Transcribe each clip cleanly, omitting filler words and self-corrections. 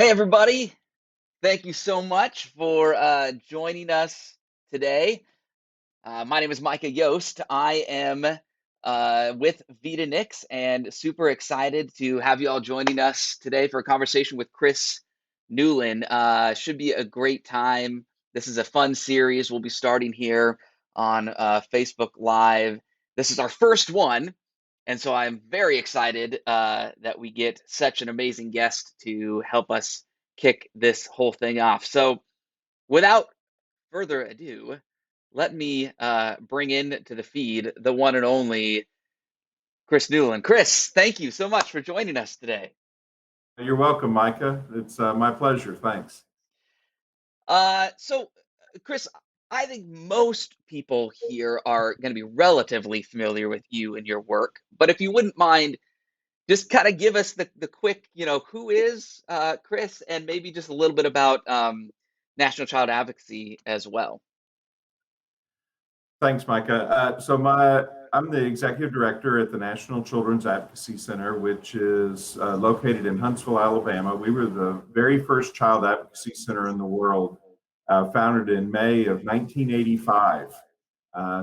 Hey, everybody. Thank you so much for joining us today. My name is Micah Yost. I am with Vita Nix and super excited to have you all joining us today for a conversation with Chris Newlin. Should be a great time. This is a fun series. We'll be starting here on Facebook Live. This is our first one. And so I'm very excited that we get such an amazing guest to help us kick this whole thing off. So without further ado, let me bring in to the feed the one and only Chris Newlin. Chris, thank you so much for joining us today. You're welcome, Micah. It's my pleasure. Thanks. So, Chris, I think most people here are going to be relatively familiar with you and your work. But if you wouldn't mind, just kind of give us the quick, who is Chris, and maybe just a little bit about National Child Advocacy as well. Thanks, Micah. I'm the executive director at the National Children's Advocacy Center, which is located in Huntsville, Alabama. We were the very first child advocacy center in the world, founded in May of 1985.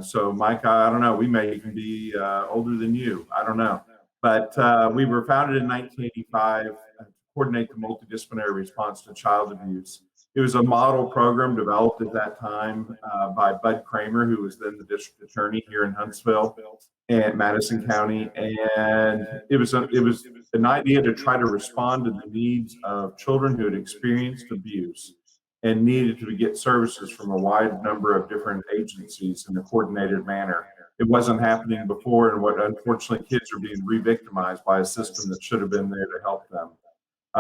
So, Micah, I don't know, we may even be older than you. I don't know. But we were founded in 1985 to coordinate the multidisciplinary response to child abuse. It was a model program developed at that time by Bud Kramer, who was then the district attorney here in Huntsville and Madison County. And it was an idea to try to respond to the needs of children who had experienced abuse and needed to get services from a wide number of different agencies in a coordinated manner. It wasn't happening before, and what unfortunately kids are being re-victimized by a system that should have been there to help them.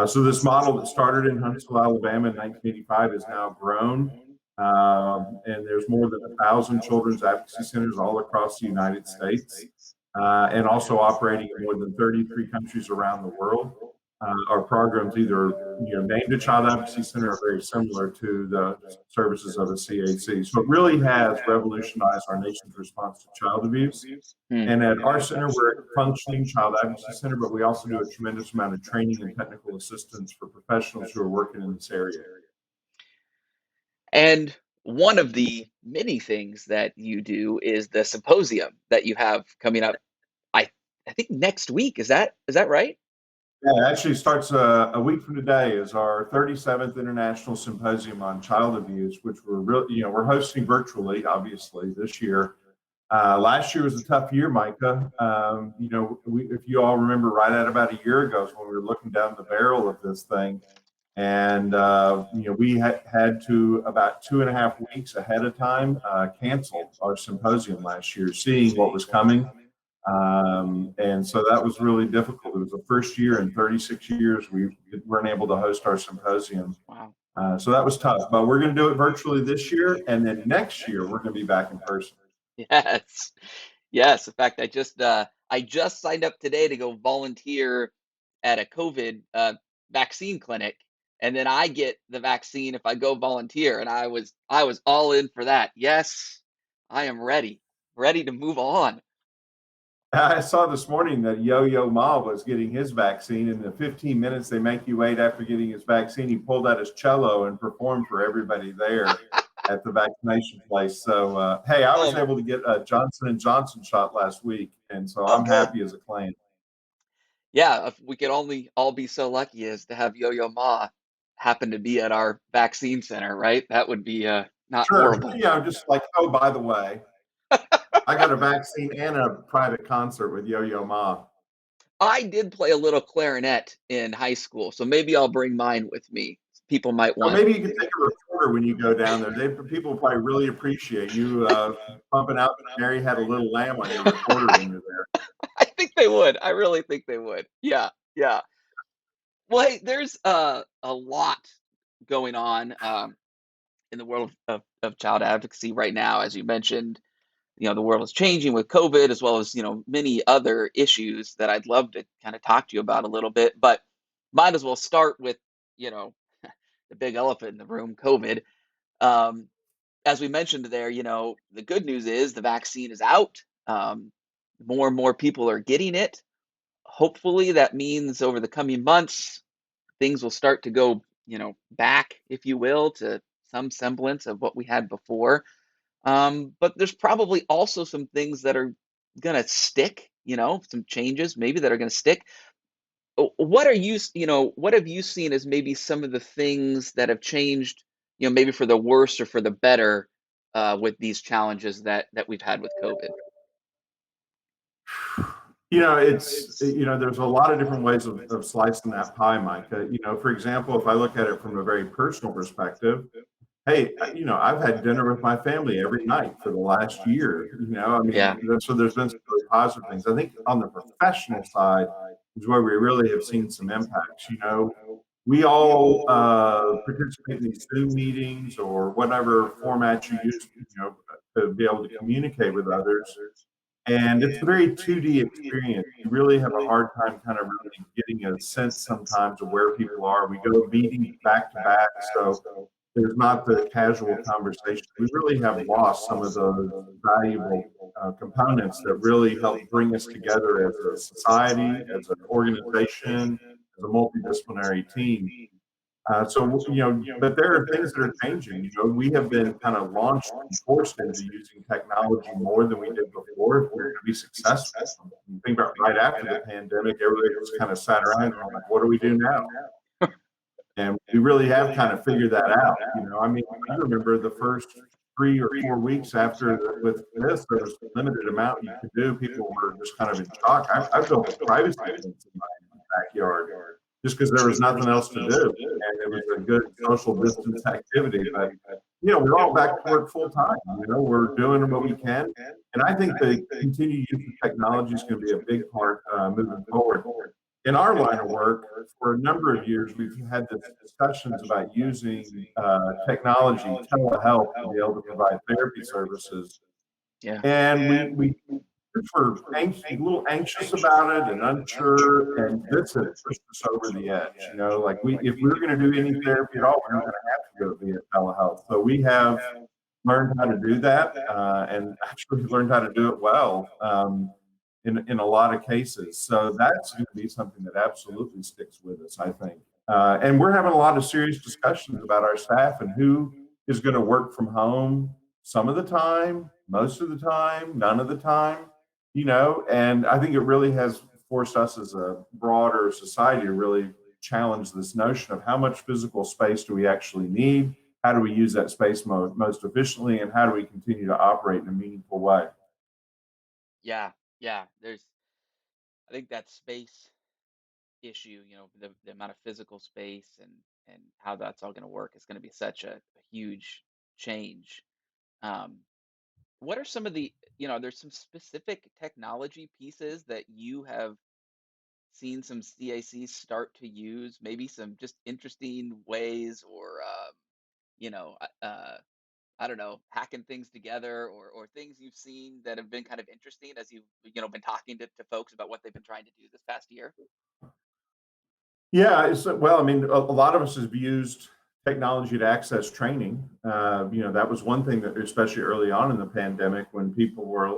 So this model that started in Huntsville, Alabama in 1985 has now grown, and there's more than 1,000 children's advocacy centers all across the United States, and also operating in more than 33 countries around the world. Our programs either named a child advocacy center or very similar to the services of a CAC. So it really has revolutionized our nation's response to child abuse. And at our center, we're a functioning child advocacy center, but we also do a tremendous amount of training and technical assistance for professionals who are working in this area. And one of the many things that you do is the symposium that you have coming up. I think next week. Is that right? Yeah, it actually starts a week from today is our 37th International Symposium on Child Abuse, which we're hosting virtually, obviously, this year. Last year was a tough year, Micah. If you all remember, right at about a year ago is when we were looking down the barrel of this thing. And, we had to, about 2.5 weeks ahead of time, cancel our symposium last year, seeing what was coming. And so that was really difficult. It was the first year in 36 years we weren't able to host our symposium. Wow. So that was tough, but we're going to do it virtually this year. And then next year, we're going to be back in person. Yes. Yes. In fact, I just signed up today to go volunteer at a COVID vaccine clinic, and then I get the vaccine if I go volunteer. And I was all in for that. Yes, I am ready to move on. I saw this morning that Yo-Yo Ma was getting his vaccine. In the 15 minutes they make you wait after getting his vaccine, he pulled out his cello and performed for everybody there at the vaccination place. So, hey, I was able to get a Johnson & Johnson shot last week, and so I'm good. happy as a client. Yeah, if we could only all be so lucky as to have Yo-Yo Ma happen to be at our vaccine center, right? That would be not Sure, horrible. just like, oh, by the way, I got a vaccine and a private concert with Yo-Yo Ma. I did play a little clarinet in high school, so maybe I'll bring mine with me. People might Or want. maybe you can take a recorder when you go down there. People probably really appreciate you pumping out Mary Had a Little Lamb on your recorder when you're there. I think they would. I really think they would. Yeah, yeah. Well, hey, there's a lot going on in the world of child advocacy right now, as you mentioned. The world is changing with COVID, as well as many other issues that I'd love to kind of talk to you about a little bit. But might as well start with the big elephant in the room, COVID. Um, as we mentioned there, the good news is the vaccine is out. More and more people are getting it. Hopefully, that means over the coming months, things will start to go back, if you will, to some semblance of what we had before. But there's probably also some things that are gonna stick, some changes maybe that are gonna stick. What are what have you seen as maybe some of the things that have changed, maybe for the worse or for the better, with these challenges that we've had with COVID? There's a lot of different ways of slicing that pie, Micah. For example, if I look at it from a very personal perspective, hey, I've had dinner with my family every night for the last year. Yeah. So there's been some really positive things. I think on the professional side is where we really have seen some impacts. We all participate in these Zoom meetings or whatever format you use, to be able to communicate with others. And it's a very 2D experience. You really have a hard time kind of really getting a sense sometimes of where people are. We go meetings back to back, so there's not the casual conversation. We really have lost some of those valuable components that really help bring us together as a society, as an organization, as a multidisciplinary team. But there are things that are changing. We have been kind of launched and forced into using technology more than we did before if we're going to be successful. You think about right after the pandemic, everybody just kind of sat around going, like, what do we do now? And we really have kind of figured that out. I remember the first 3 or 4 weeks with this, there was a limited amount you could do. People were just kind of in shock. I built a privacy fence in my backyard just because there was nothing else to do. And it was a good social distance activity. But, we're all back to work full time. We're doing what we can. And I think the continued use of technology is going to be a big part moving forward. In our line of work, for a number of years, we've had discussions about using technology, telehealth, to be able to provide therapy services. Yeah. And we were a little anxious about it and unsure, and this has pushed us over the edge. Like if we were going to do any therapy at all, we were going to have to go via telehealth. So we have learned how to do that, and actually learned how to do it well. In a lot of cases. So that's going to be something that absolutely sticks with us, I think. And we're having a lot of serious discussions about our staff and who is going to work from home some of the time, most of the time, none of the time, and I think it really has forced us as a broader society to really challenge this notion of how much physical space do we actually need? How do we use that space most efficiently? And how do we continue to operate in a meaningful way? Yeah. Yeah. I think that space issue, the amount of physical space and how that's all going to work is going to be such a huge change. Um, what are some of there's some specific technology pieces that you have seen some CACs start to use, maybe some just interesting ways or, I don't know, hacking things together or things you've seen that have been kind of interesting as you've, been talking to folks about what they've been trying to do this past year? Yeah, well, a lot of us have used technology to access training. That was one thing that, especially early on in the pandemic, when people were,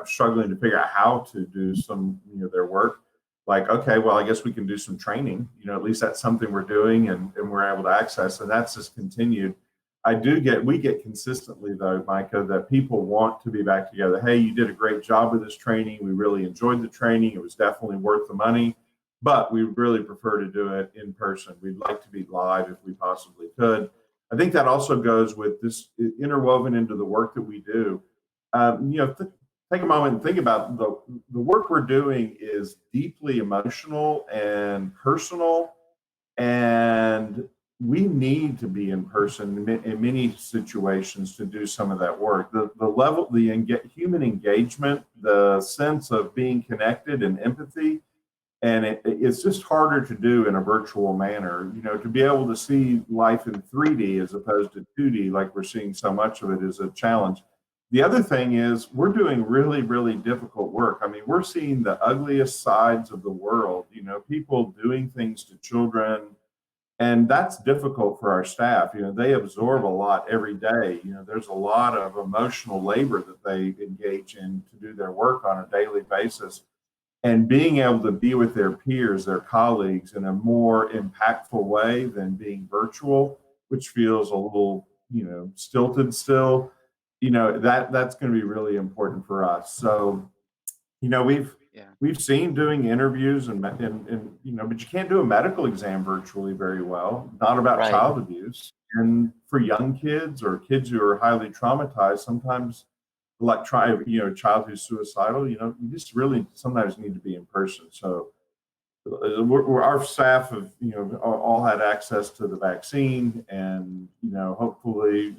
struggling to figure out how to do some, their work. Like, okay, well, I guess we can do some training. At least that's something we're doing, and we're able to access, and that's just continued. We get consistently though, Micah, that people want to be back together. Hey, you did a great job with this training. We really enjoyed the training. It was definitely worth the money, but we really prefer to do it in person. We'd like to be live if we possibly could. I think that also goes with this interwoven into the work that we do. Take a moment and think about the work we're doing is deeply emotional and personal, and we need to be in person in many situations to do some of that work. The level, human engagement, the sense of being connected and empathy, and it's just harder to do in a virtual manner. To be able to see life in 3D as opposed to 2D, like we're seeing so much of it, is a challenge. The other thing is we're doing really, really difficult work. We're seeing the ugliest sides of the world, people doing things to children, and that's difficult for our staff. They absorb a lot every day. There's a lot of emotional labor that they engage in to do their work on a daily basis. and being able to be with their peers, their colleagues in a more impactful way than being virtual, which feels a little, stilted still, that's going to be really important for us. So, you know, we've Yeah. we've seen doing interviews and but you can't do a medical exam virtually very well, not about Right. child abuse. And for young kids or kids who are highly traumatized, sometimes like try a child who's suicidal, you just really sometimes need to be in person. So our staff have all had access to the vaccine, and hopefully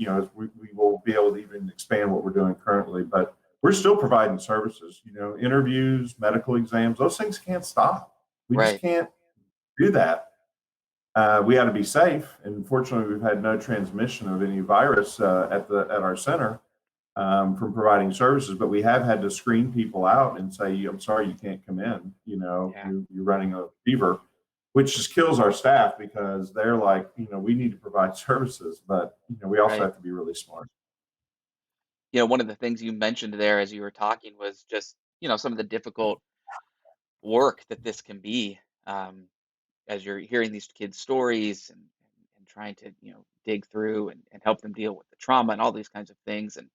we will be able to even expand what we're doing currently. But we're still providing services, interviews, medical exams. Those things can't stop. We just Right. can't do that. We got to be safe, and fortunately, we've had no transmission of any virus at our center from providing services, but we have had to screen people out and say, "I'm sorry, you can't come in. Yeah. You're running a fever," which just kills our staff because they're like, we need to provide services, but we also Right. have to be really smart. One of the things you mentioned there as you were talking was just, some of the difficult work that this can be, as you're hearing these kids' stories and trying to, dig through and help them deal with the trauma and all these kinds of things. And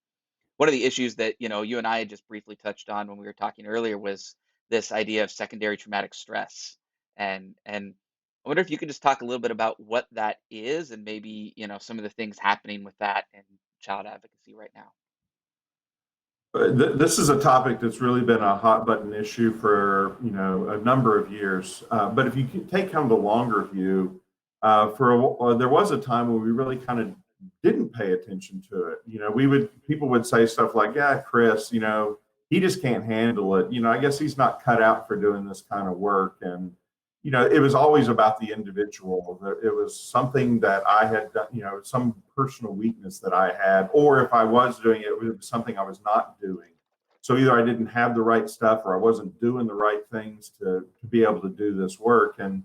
one of the issues that, you and I had just briefly touched on when we were talking earlier was this idea of secondary traumatic stress. And I wonder if you could just talk a little bit about what that is and maybe, some of the things happening with that in child advocacy right now. This is a topic that's really been a hot button issue for a number of years. But if you take kind of the longer view, there was a time when we really kind of didn't pay attention to it. People would say stuff like, "Yeah, Chris, he just can't handle it. I guess he's not cut out for doing this kind of work." And it was always about the individual. It was something that I had done, some personal weakness that I had, or if I was doing it, it was something I was not doing. So either I didn't have the right stuff or I wasn't doing the right things to be able to do this work. And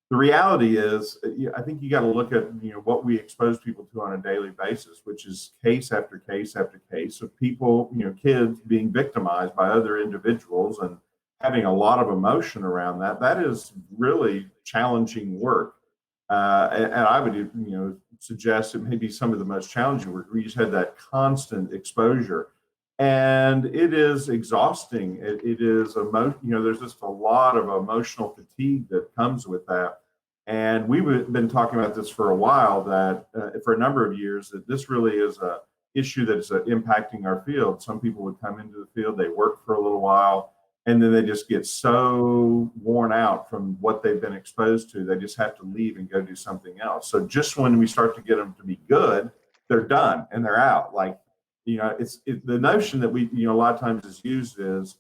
the reality is, I think you got to look at what we expose people to on a daily basis, which is case after case after case of people, kids being victimized by other individuals and having a lot of emotion around that. That is really challenging work. And I would, suggest it may be some of the most challenging work. We just had that constant exposure, and it is exhausting. It is there's just a lot of emotional fatigue that comes with that. And we've been talking about this for a while. That for a number of years, that this really is a issue that's impacting our field. Some people would come into the field, they work for a little while, and then they just get so worn out from what they've been exposed to, they just have to leave and go do something else. So just when we start to get them to be good, they're done and they're out. Like, the notion that we, a lot of times is used is,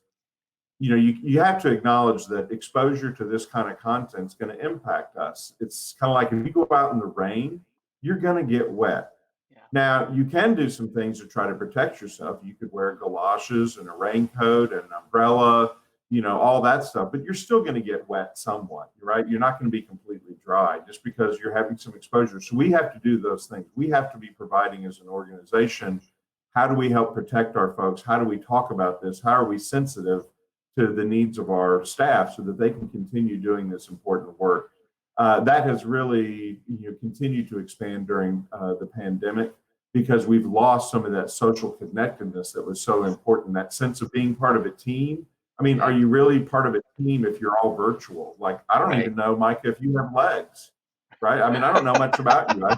you have to acknowledge that exposure to this kind of content is going to impact us. It's kind of like if you go out in the rain, you're going to get wet. Yeah. Now, you can do some things to try to protect yourself. You could wear galoshes and a raincoat and an umbrella, all that stuff, but you're still going to get wet somewhat, right? You're not going to be completely dry just because you're having some exposure. So we have to do those things. We have to be providing as an organization. How do we help protect our folks? How do we talk about this? How are we sensitive to the needs of our staff so that they can continue doing this important work? That has really continued to expand during the pandemic because we've lost some of that social connectedness that was so important, that sense of being part of a team. I mean, are Yeah. you really part of a team if you're all virtual? Like, I don't Right. even know, Micah, if you have legs, right? I mean, I don't know much about you. I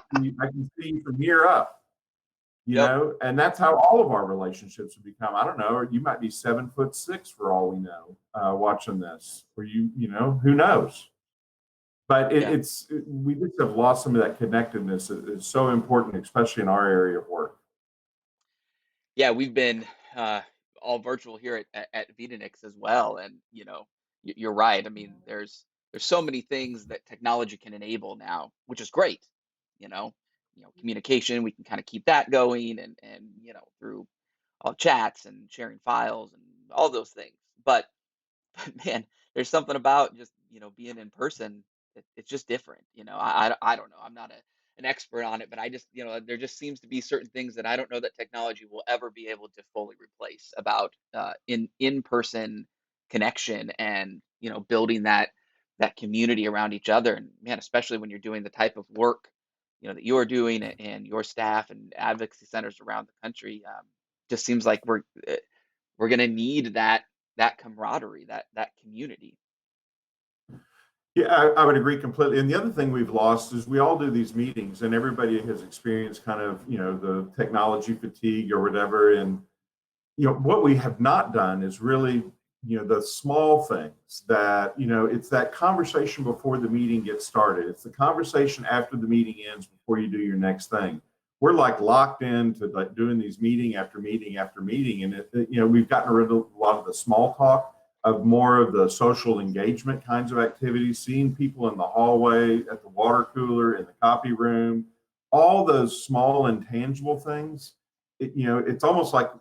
can see you from here up, Yep. and that's how all of our relationships have become. I don't know, or you might be 7'6" for all we know, watching this, or who knows? But Yeah. we just have lost some of that connectedness. It's so important, especially in our area of work. Yeah, we've been all virtual here at VitaNix as well, and you're right. I mean, there's so many things that technology can enable now, which is great. You know, communication, we can kind of keep that going, and through all chats and sharing files and all those things. But man, there's something about just, being in person. It's just different. I don't know. I'm not an expert on it, but I just, there just seems to be certain things that I don't know that technology will ever be able to fully replace about in person connection and building that community around each other. And man, especially when you're doing the type of work that you're doing, and your staff and advocacy centers around the country, just seems like we're going to need that camaraderie, that community. Yeah, I would agree completely. And the other thing we've lost is we all do these meetings, and everybody has experienced kind of, the technology fatigue or whatever. And what we have not done is really, the small things that, it's that conversation before the meeting gets started. It's the conversation after the meeting ends before you do your next thing. We're like locked into like doing these meeting after meeting after meeting. And we've gotten rid of a lot of the small talk, of more of the social engagement kinds of activities, seeing people in the hallway, at the water cooler, in the copy room, all those small intangible things. It's almost like,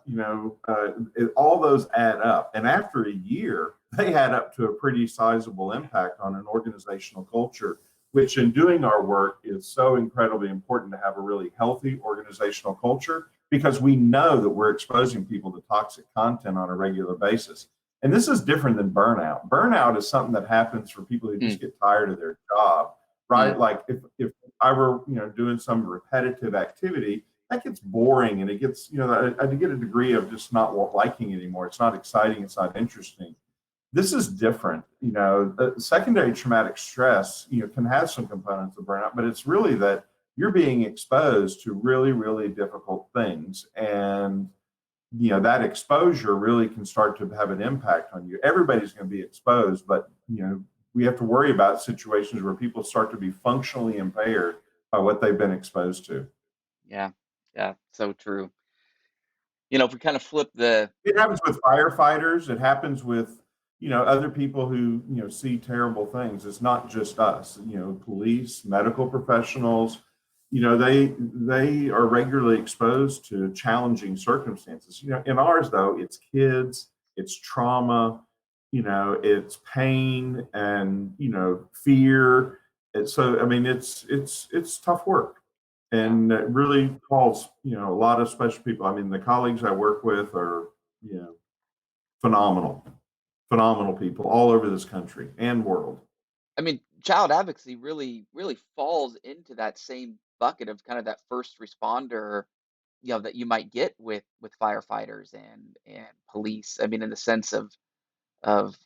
all those add up. And after a year, they add up to a pretty sizable impact on an organizational culture, which in doing our work is so incredibly important to have a really healthy organizational culture, because we know that we're exposing people to toxic content on a regular basis. And this is different than burnout. Burnout is something that happens for people who just Mm, get tired of their job, mm, right? Like if I were, doing some repetitive activity, that gets boring, and it gets, I get a degree of just not liking it anymore. It's not exciting. It's not interesting. This is different. Secondary traumatic stress, can have some components of burnout, but it's really that you're being exposed to really, really difficult things. And, that exposure really can start to have an impact on you. Everybody's going to be exposed, but, we have to worry about situations where people start to be functionally impaired by what they've been exposed to. yeah, yeah, so true. If we kind of flip the It happens with firefighters. It happens with, other people who, see terrible things. It's not just us, police, medical professionals, they are regularly exposed to challenging circumstances. In ours though, it's kids, it's trauma, it's pain and, fear. And so I mean it's tough work. yeah. And it really calls, a lot of special people. I mean, the colleagues I work with are, you know, phenomenal, phenomenal people all over this country and world. I mean, child advocacy really falls into that same bucket of kind of that first responder, that you might get with firefighters and police. I mean, in the sense of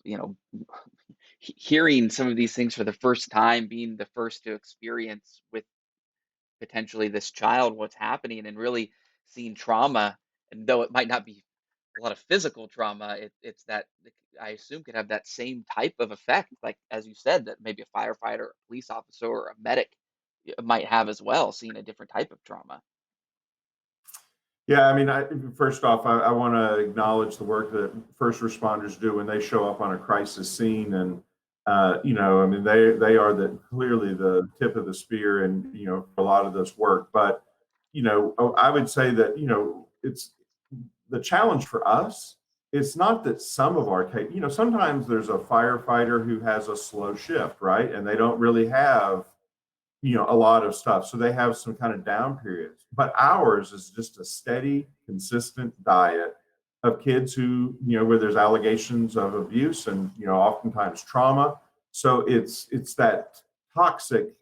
hearing some of these things for the first time, being the first to experience with potentially this child what's happening, and really seeing trauma. And though it might not be a lot of physical trauma, it's that I assume could have that same type of effect, like as you said, that maybe a firefighter, a police officer, or a medic might have as well, seeing a different type of trauma. Yeah, I mean, first off, I want to acknowledge the work that first responders do when they show up on a crisis scene, and I mean, they are clearly the tip of the spear, and for a lot of this work. But I would say that it's the challenge for us. It's not that some of our case, sometimes there's a firefighter who has a slow shift, right, and they don't really have a lot of stuff. So they have some kind of down periods. But ours is just a steady, consistent diet of kids who, where there's allegations of abuse and, oftentimes trauma. So it's that toxic,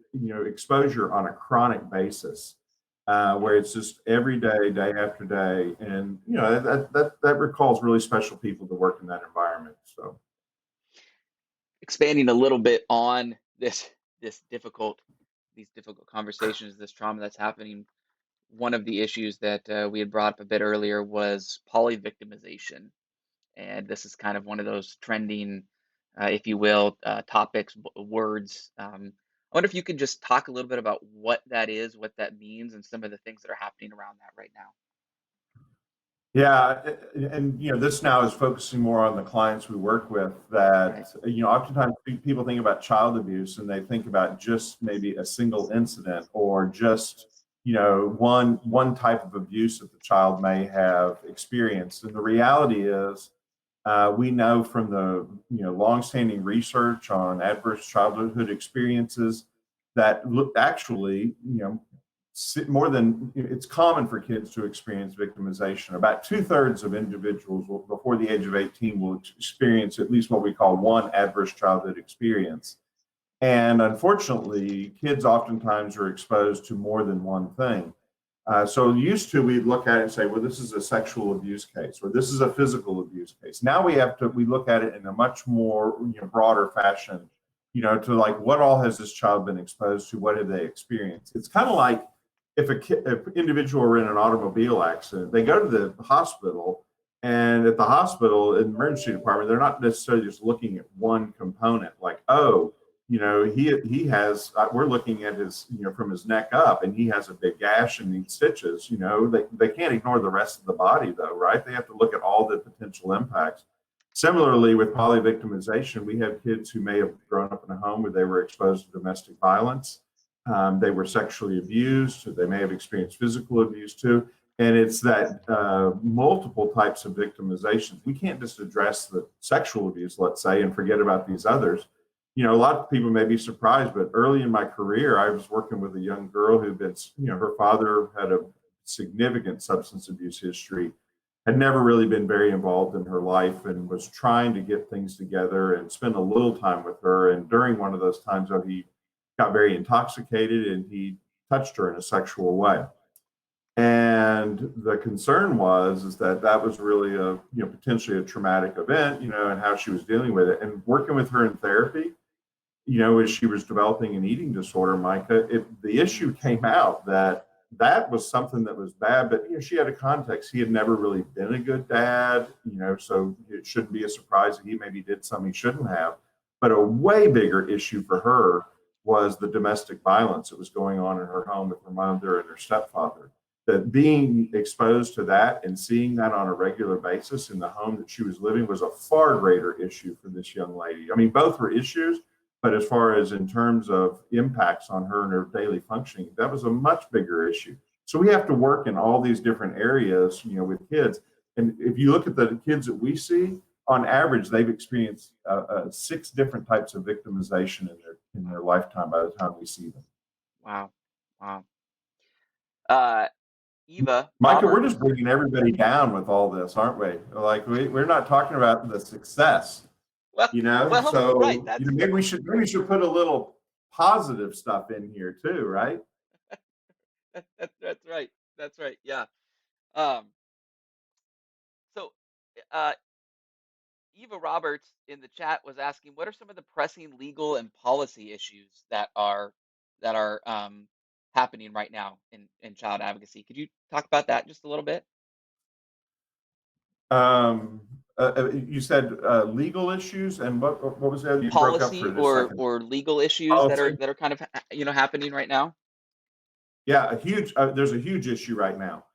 exposure on a chronic basis. Where it's just every day, day after day, and that recalls really special people to work in that environment. So Expanding a little bit on this these difficult conversations, this trauma that's happening. One of the issues that we had brought up a bit earlier was polyvictimization. And this is kind of one of those trending, if you will, topics, words. I wonder if you could just talk a little bit about what that is, what that means, and some of the things that are happening around that right now. yeah, and this now is focusing more on the clients we work with. Right. That oftentimes people think about child abuse and they think about just maybe a single incident, or just one type of abuse that the child may have experienced. And the reality is, we know from the longstanding research on adverse childhood experiences that look actually more than it's common for kids to experience victimization. About 2/3 of individuals before the age of 18 will experience at least what we call one adverse childhood experience. And unfortunately, kids oftentimes are exposed to more than one thing. So used to, we'd look at it and say, well, this is a sexual abuse case, or this is a physical abuse case. Now we look at it in a much more broader fashion, to like, what all has this child been exposed to? What have they experienced? It's kind of like if if an individual were in an automobile accident, they go to the hospital, and at the hospital, in the emergency department, they're not necessarily just looking at one component, like, oh, he has, we're looking at his, from his neck up, and he has a big gash and needs stitches. They can't ignore the rest of the body, though, right? They have to look at all the potential impacts. Similarly, with polyvictimization, we have kids who may have grown up in a home where they were exposed to domestic violence. They were sexually abused, or they may have experienced physical abuse too. And it's that multiple types of victimizations. We can't just address the sexual abuse, let's say, and forget about these others. A lot of people may be surprised, but early in my career, I was working with a young girl who'd been, her father had a significant substance abuse history, had never really been very involved in her life, and was trying to get things together and spend a little time with her. And during one of those times, he got very intoxicated and he touched her in a sexual way. And the concern is that was really potentially a traumatic event, and how she was dealing with it. And working with her in therapy, as she was developing an eating disorder, Micah, the issue came out that was something that was bad, but she had a context. He had never really been a good dad, so it shouldn't be a surprise that he maybe did something he shouldn't have. But a way bigger issue for her was the domestic violence that was going on in her home with her mother and her stepfather. That being exposed to that and seeing that on a regular basis in the home that she was living was a far greater issue for this young lady. I mean, both were issues, but as far as in terms of impacts on her and her daily functioning, that was a much bigger issue. So we have to work in all these different areas, with kids. And if you look at the kids that we see, on average, they've experienced 6 different types of victimization in their lifetime by the time we see them. Wow. Wow. Uh, Eva Micah, we're Roberts. just bringing everybody down with all this, aren't we? Like we're not talking about the success, Well, right. So maybe we should put a little positive stuff in here too, right? That's right. That's right. Yeah. Um, so, uh, Eva Roberts in the chat was asking, what are some of the pressing legal and policy issues that are happening right now in child advocacy? Could you talk about that just a little bit? Um, you said legal issues, and what was that? You broke up Policy for just a second. or legal issues that are Policy. kind of happening right now? Yeah, there's a huge issue right now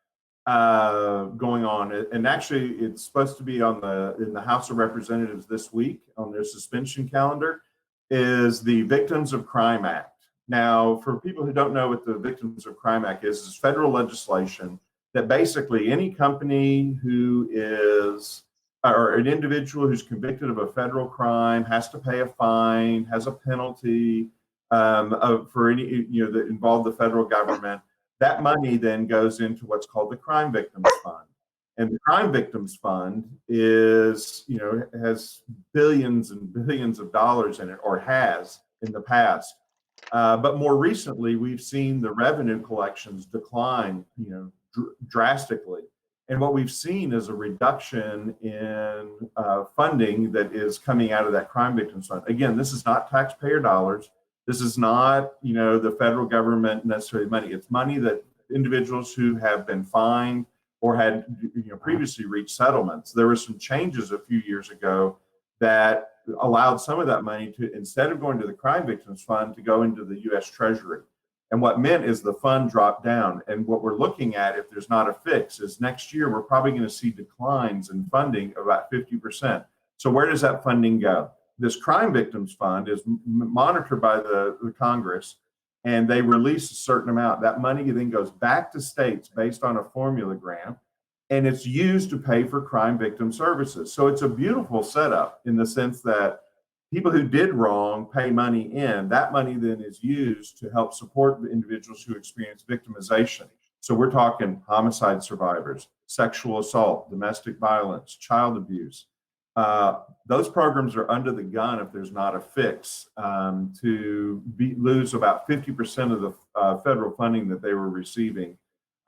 going on, and actually, it's supposed to be in the House of Representatives this week on their suspension calendar. Is the Victims of Crime Act. Now, for people who don't know what the Victims of Crime Act is federal legislation that basically any company who is or an individual who's convicted of a federal crime has to pay a fine, has a penalty for any that involve the federal government. That money then goes into what's called the Crime Victims Fund. And the Crime Victims Fund has billions and billions of dollars in it, or has in the past. But more recently, we've seen the revenue collections decline, drastically. And what we've seen is a reduction in funding that is coming out of that Crime Victims Fund. Again, this is not taxpayer dollars. This is not, the federal government necessarily money. It's money that individuals who have been fined or had previously reached settlements. There were some changes a few years ago that allowed some of that money to, instead of going to the Crime Victims Fund, to go into the U.S. Treasury. And what meant is the fund dropped down. And what we're looking at, if there's not a fix, is next year we're probably going to see declines in funding of about 50%. So where does that funding go? This Crime Victims Fund is monitored by the Congress, and they release a certain amount. That money then goes back to states based on a formula grant, and it's used to pay for crime victim services. So it's a beautiful setup in the sense that people who did wrong pay money in. That money then is used to help support the individuals who experience victimization. So we're talking homicide survivors, sexual assault, domestic violence, child abuse. Those programs are under the gun if there's not a fix, lose about 50% of the federal funding that they were receiving.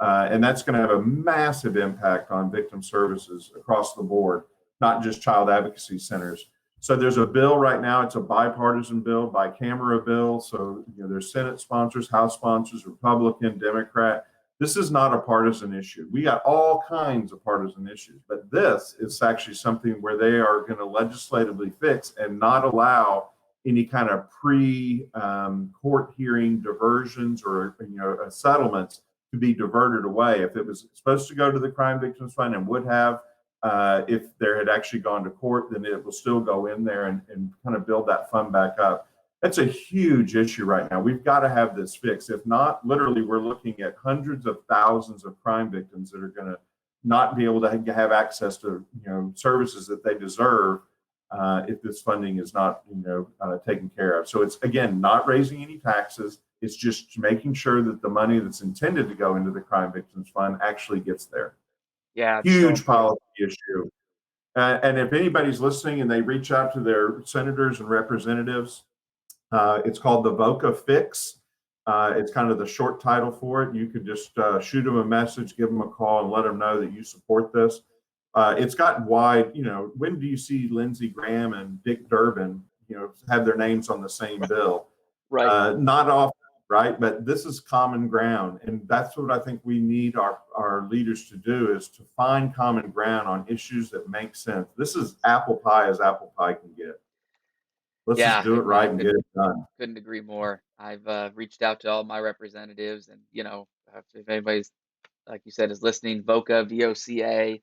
And that's going to have a massive impact on victim services across the board, not just child advocacy centers. So there's a bill right now. It's a bipartisan bill, bicameral bill. So there's Senate sponsors, House sponsors, Republican, Democrat. This is not a partisan issue. We got all kinds of partisan issues, but this is actually something where they are going to legislatively fix and not allow any kind of pre-court hearing diversions or settlements to be diverted away. If it was supposed to go to the Crime Victims Fund and would have, if there had actually gone to court, then it will still go in there and kind of build that fund back up. That's a huge issue right now. We've got to have this fixed. If not, literally, we're looking at hundreds of thousands of crime victims that are going to not be able to have access to services that they deserve if this funding is not taken care of. So it's, again, not raising any taxes. It's just making sure that the money that's intended to go into the Crime Victims Fund actually gets there. Yeah, it's so Huge important. policy issue. And if anybody's listening and they reach out to their senators and representatives, it's called the VOCA Fix. It's kind of the short title for it. You could just shoot them a message, give them a call, and let them know that you support this. It's gotten wide. When do you see Lindsey Graham and Dick Durbin, have their names on the same bill? Right. Not often, right? But this is common ground. And that's what I think we need our leaders to do, is to find common ground on issues that make sense. This is apple pie as apple pie can get. Let's just Yeah, do it I right and get it done. couldn't agree more. I've reached out to all my representatives, and if anybody's, like you said, is listening, VOCA, VOCA,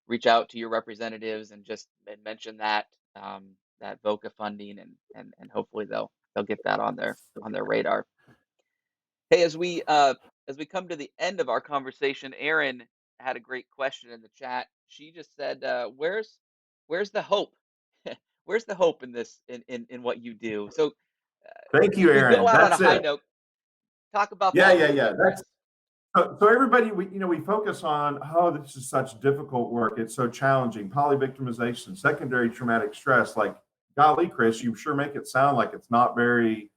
reach out to your representatives and just mention that VOCA funding, and hopefully they'll get that on their radar. Hey, as we come to the end of our conversation, Erin had a great question in the chat. She just said, where's the hope? Where's the hope in this in what you do?" So Thank you, we go Aaron. out on a That's high it. note. Talk about Yeah, that a yeah, little yeah. bit, That's Chris. so everybody, we focus on, oh, this is such difficult work. It's so challenging. Polyvictimization, secondary traumatic stress. Like, golly, Chris, you sure make it sound like it's not very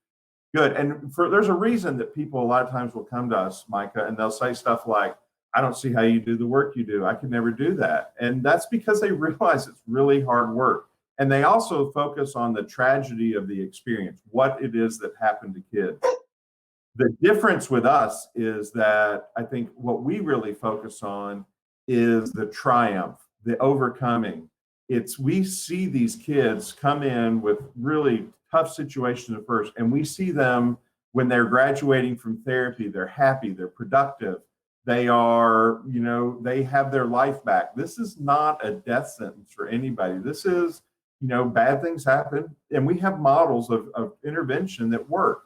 good. And there's a reason that people a lot of times will come to us, Micah, and they'll say stuff like, I don't see how you do the work you do. I can never do that. And that's because they realize it's really hard work. And they also focus on the tragedy of the experience, what it is that happened to kids. The difference with us is that I think what we really focus on is the triumph, the overcoming. It's, we see these kids come in with really tough situations at first, and we see them when they're graduating from therapy, they're happy, they're productive, they are, they have their life back. This is not a death sentence for anybody. This is, bad things happen, and we have models of intervention that work.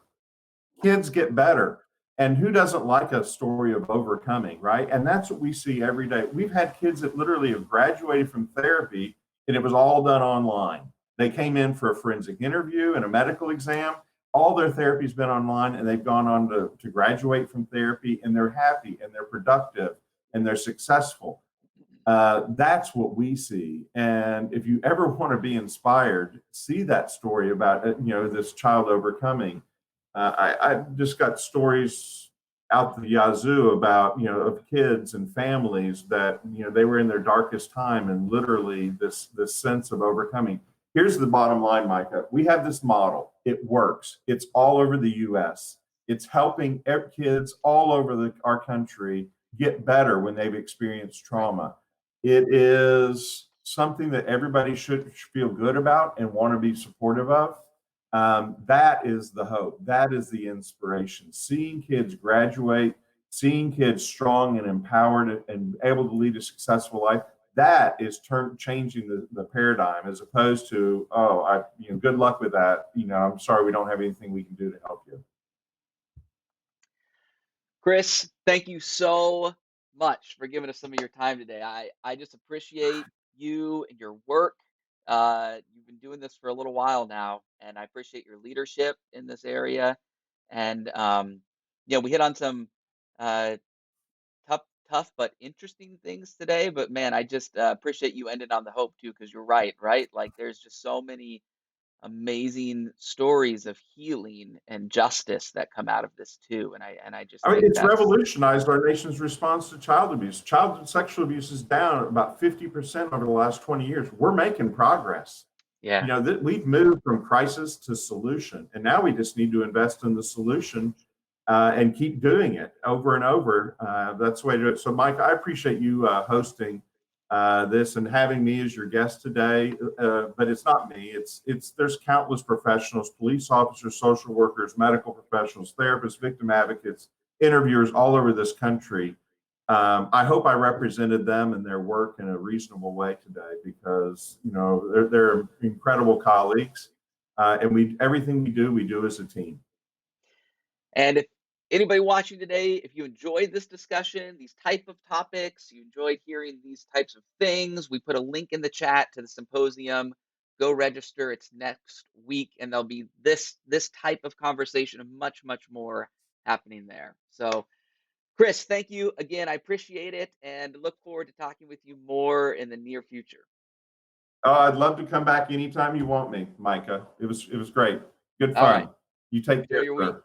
Kids get better. And who doesn't like a story of overcoming, right? And that's what we see every day. We've had kids that literally have graduated from therapy and it was all done online. They came in for a forensic interview and a medical exam. All their therapy's been online, and they've gone on to graduate from therapy, and they're happy and they're productive and they're successful. That's what we see. And if you ever want to be inspired, see that story about this child overcoming. I just got stories out the yazoo about of kids and families that they were in their darkest time, and literally this sense of overcoming. Here's the bottom line, Micah. We have this model. It works. It's all over the U.S. It's helping kids all over our country get better when they've experienced Right. trauma. It is something that everybody should feel good about and want to be supportive of. That is the hope. That is the inspiration. Seeing kids graduate, seeing kids strong and empowered and able to lead a successful life, that is changing the paradigm, as opposed to, oh, good luck with that. I'm sorry, we don't have anything we can do to help you. Chris, thank you so much for giving us some of your time today. I just appreciate you and your work. You've been doing this for a little while now, and I appreciate your leadership in this area. And we hit on some uh, tough but interesting things today. But man, I just appreciate you ended on the hope too, because you're right, right? Like there's just so many amazing stories of healing and justice that come out of this too. And I just I mean, think it's that's revolutionized our nation's response to child abuse. Child sexual abuse is down about 50% over the last 20 years. We're making progress. yeah. We've moved from crisis to solution, and now we just need to invest in the solution and keep doing it over and over. That's the way to do it. So, Mike, I appreciate you hosting this and having me as your guest today. But it's not me. It's there's countless professionals, police officers, social workers, medical professionals, therapists, victim advocates, interviewers all over this country. I hope I represented them and their work in a reasonable way today because they're incredible colleagues, and everything we do as a team. And if anybody watching today, if you enjoyed this discussion, these type of topics, you enjoyed hearing these types of things, we put a link in the chat to the symposium. Go register. It's next week, and there'll be this type of conversation and much more happening there. So, Chris, thank you again. I appreciate it, and look forward to talking with you more in the near future. I'd love to come back anytime you want me, Micah. It was great. Good All right. fun. You take Enjoy care, your week. sir.